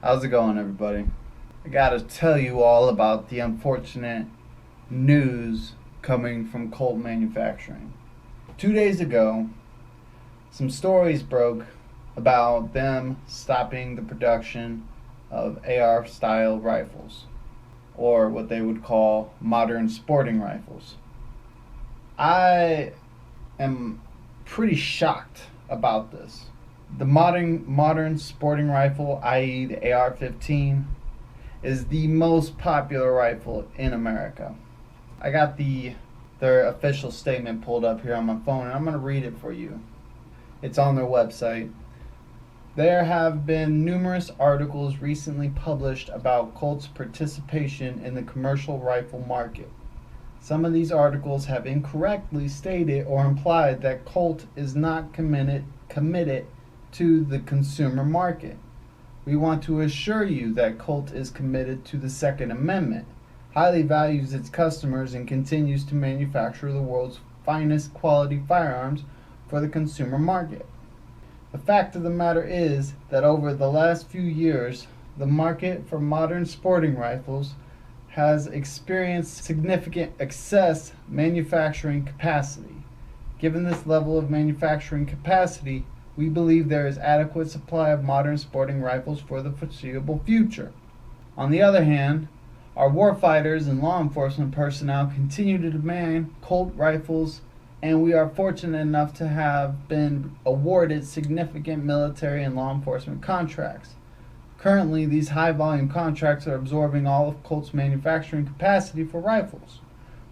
How's it going, everybody? I gotta tell you all about the unfortunate news coming from Colt Manufacturing. 2 days ago, some stories broke about them stopping the production of AR style rifles, or what they would call modern sporting rifles. I am pretty shocked about this. The modern sporting rifle, i.e. the AR-15, is the most popular rifle in America. I got their official statement pulled up here on my phone, and I'm going to read it for you. It's on their website. There have been numerous articles recently published about Colt's participation in the commercial rifle market. Some of these articles have incorrectly stated or implied that Colt is not committed to the consumer market. We want to assure you that Colt is committed to the Second Amendment, highly values its customers, and continues to manufacture the world's finest quality firearms for the consumer market. The fact of the matter is that over the last few years, the market for modern sporting rifles has experienced significant excess manufacturing capacity. Given this level of manufacturing capacity, we believe there is adequate supply of modern sporting rifles for the foreseeable future. On the other hand, our warfighters and law enforcement personnel continue to demand Colt rifles, and we are fortunate enough to have been awarded significant military and law enforcement contracts. Currently, these high-volume contracts are absorbing all of Colt's manufacturing capacity for rifles.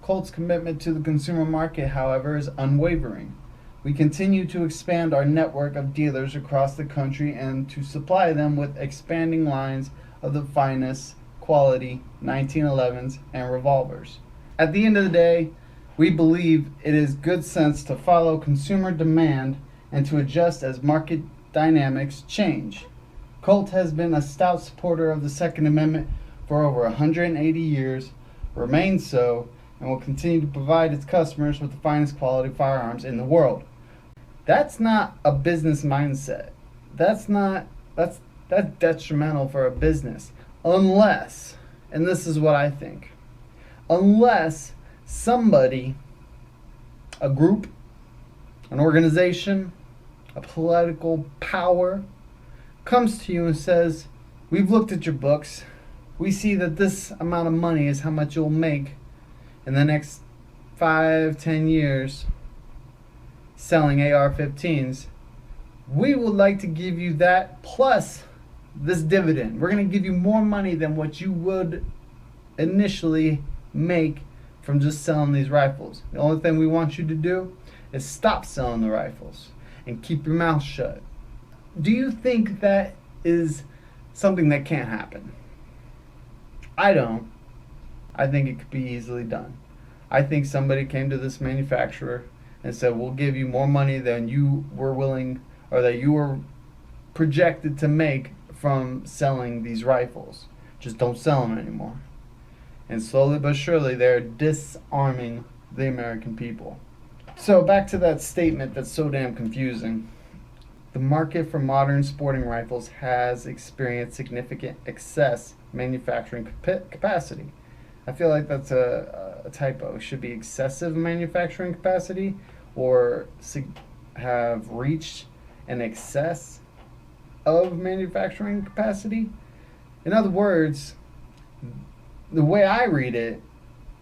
Colt's commitment to the consumer market, however, is unwavering. We continue to expand our network of dealers across the country and to supply them with expanding lines of the finest quality 1911s and revolvers. At the end of the day, we believe it is good sense to follow consumer demand and to adjust as market dynamics change. Colt has been a stout supporter of the Second Amendment for over 180 years, remains so, and will continue to provide its customers with the finest quality firearms in the world. That's not a business mindset. That's detrimental for a business. Unless, and this is what I think, unless somebody, a group, an organization, a political power comes to you and says, we've looked at your books. We see that this amount of money is how much you'll make in the next 5-10 years selling AR-15s. We would like to give you that plus this dividend. We're going to give you more money than what you would initially make from just selling these rifles. The only thing we want you to do is stop selling the rifles and keep your mouth shut. Do you think that is something that can't happen? I don't. I think it could be easily done. I think somebody came to this manufacturer and said, we'll give you more money than you were willing, or that you were projected to make from selling these rifles. Just don't sell them anymore. And slowly but surely, they're disarming the American people. So back to that statement that's so damn confusing. The market for modern sporting rifles has experienced significant excess manufacturing capacity. I feel like that's a typo. It should be excessive manufacturing capacity, or have reached an excess of manufacturing capacity. In other words, the way I read it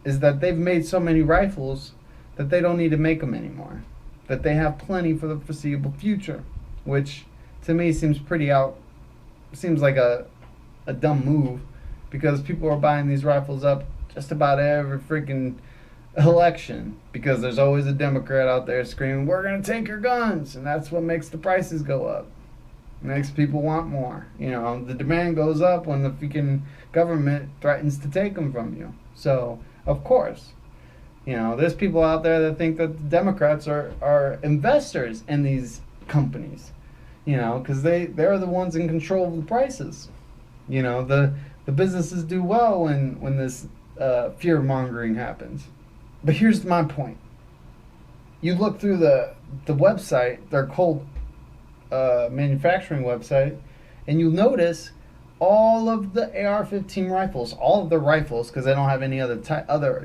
is that they've made so many rifles that they don't need to make them anymore. That they have plenty for the foreseeable future, which to me seems like a dumb move, because people are buying these rifles up just about every freaking election, because there's always a Democrat out there screaming, we're going to take your guns, and that's what makes the prices go up. It makes people want more. The demand goes up when the freaking government threatens to take them from you. So, of course, there's people out there that think that the Democrats are investors in these companies, because they're the ones in control of the prices. The businesses do well when this fear mongering happens. But here's my point. You look through the website, their Colt Manufacturing website, and you'll notice all of the AR-15 rifles, all of the rifles, because they don't have any other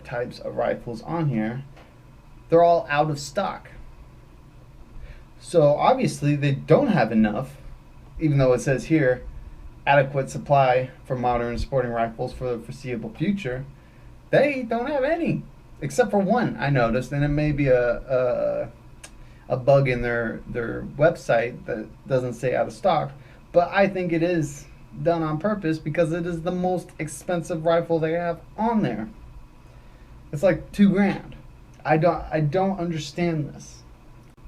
types of rifles on here, they're all out of stock. So obviously they don't have enough, even though it says here, adequate supply for modern sporting rifles for the foreseeable future. They don't have any, except for one I noticed, and it may be a bug in their website that doesn't say out of stock, but I think it is done on purpose because it is the most expensive rifle they have on there. It's like $2,000. I don't understand this.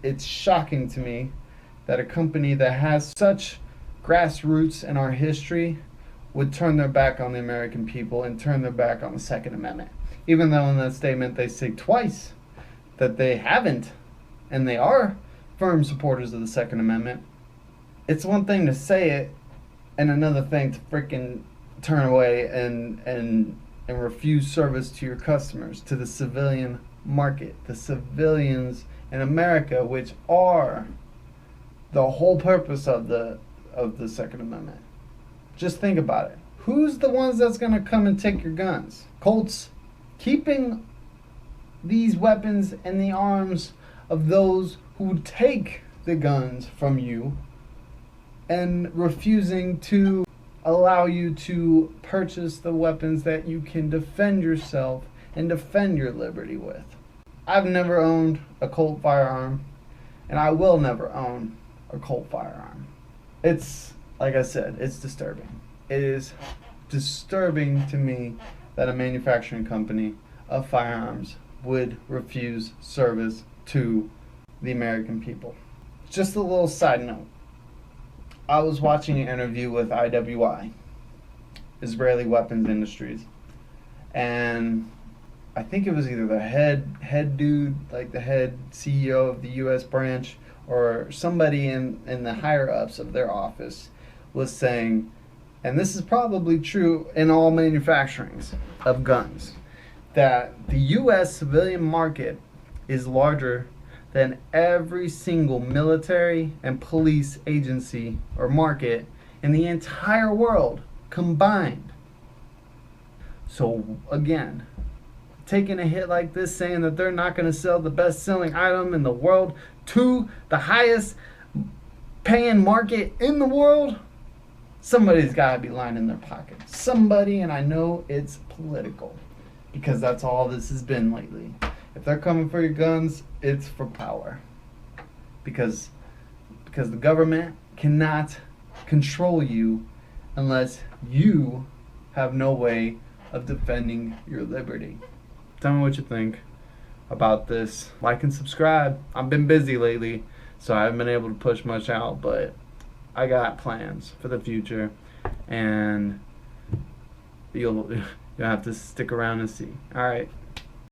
It's shocking to me that a company that has such grassroots in our history would turn their back on the American people and turn their back on the Second Amendment. Even though in that statement they say twice that they haven't, and they are firm supporters of the Second Amendment. It's one thing to say it, and another thing to freaking turn away and refuse service to your customers, to the civilian market, the civilians in America, which are the whole purpose of the Second Amendment. Just think about it. Who's the ones that's going to come and take your guns? Colts keeping these weapons in the arms of those who take the guns from you and refusing to allow you to purchase the weapons that you can defend yourself and defend your liberty with. I've never owned a Colt firearm, and I will never own a Colt firearm. It's, like I said, it's disturbing. It is disturbing to me that a manufacturing company of firearms would refuse service to the American people. Just a little side note. I was watching an interview with IWI, Israeli Weapons Industries, and I think it was either the head dude, like the head CEO of the U.S. branch, or somebody in the higher ups of their office was saying, and this is probably true in all manufacturings of guns, that the U.S. civilian market is larger than every single military and police agency or market in the entire world combined. So again, taking a hit like this, saying that they're not going to sell the best-selling item in the world to the highest paying market in the world, somebody's got to be lining their pockets. Somebody, and I know it's political, because that's all this has been lately. If they're coming for your guns, it's for power. Because the government cannot control you unless you have no way of defending your liberty. Tell me what you think about this. Like and subscribe. I've been busy lately, so I haven't been able to push much out, but I got plans for the future, and you'll have to stick around and see. All right.